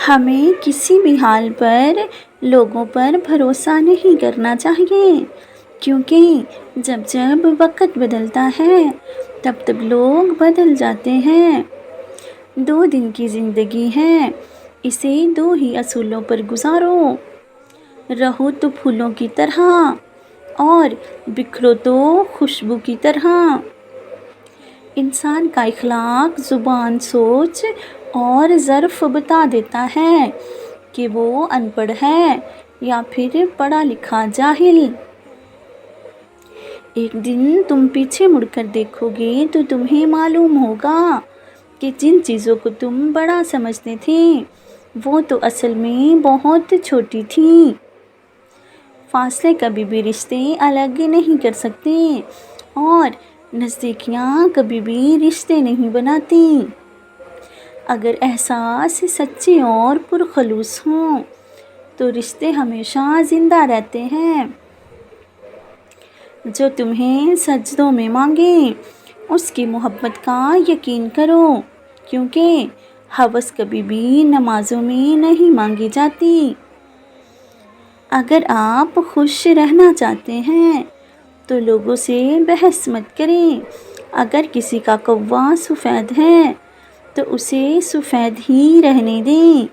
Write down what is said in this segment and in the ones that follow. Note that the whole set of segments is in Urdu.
ہمیں کسی بھی حال پر لوگوں پر بھروسہ نہیں کرنا چاہیے، کیونکہ جب جب وقت بدلتا ہے تب تب لوگ بدل جاتے ہیں۔ 2 دن کی زندگی ہے، اسے 2 ہی اصولوں پر گزارو، رہو تو پھولوں کی طرح اور بکھرو تو خوشبو کی طرح۔ انسان کا اخلاق، زبان، سوچ اور ظرف بتا دیتا ہے کہ وہ ان پڑھ ہے یا پھر پڑھا لکھا جاہل۔ ایک دن تم پیچھے مڑ کر دیکھو گے تو تمہیں معلوم ہوگا کہ جن چیزوں کو تم بڑا سمجھتے تھے وہ تو اصل میں بہت چھوٹی تھیں۔ فاصلے کبھی بھی رشتے الگ نہیں کر سکتے اور نزدیکیاں کبھی بھی رشتے نہیں بناتی۔ اگر احساس سچے اور پرخلوص ہوں تو رشتے ہمیشہ زندہ رہتے ہیں۔ جو تمہیں سجدوں میں مانگے اس کی محبت کا یقین کرو، کیونکہ ہوس کبھی بھی نمازوں میں نہیں مانگی جاتی۔ اگر آپ خوش رہنا چاہتے ہیں تو لوگوں سے بحث مت کریں۔ اگر کسی کا کوا سفید ہے تو اسے سفید ہی رہنے دیں،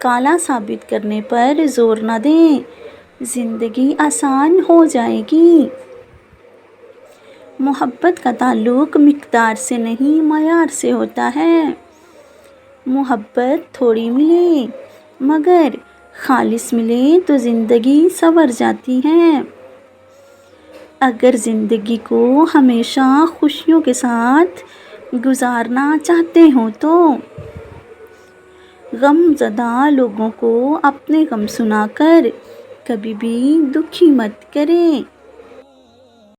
کالا ثابت کرنے پر زور نہ دیں، زندگی آسان ہو جائے گی۔ محبت کا تعلق مقدار سے نہیں معیار سے ہوتا ہے۔ محبت تھوڑی ملے مگر خالص ملے تو زندگی سنور جاتی ہے۔ اگر زندگی کو ہمیشہ خوشیوں کے ساتھ گزارنا چاہتے ہو تو غم زدہ لوگوں کو اپنے غم سنا کر کبھی بھی دکھی مت کریں۔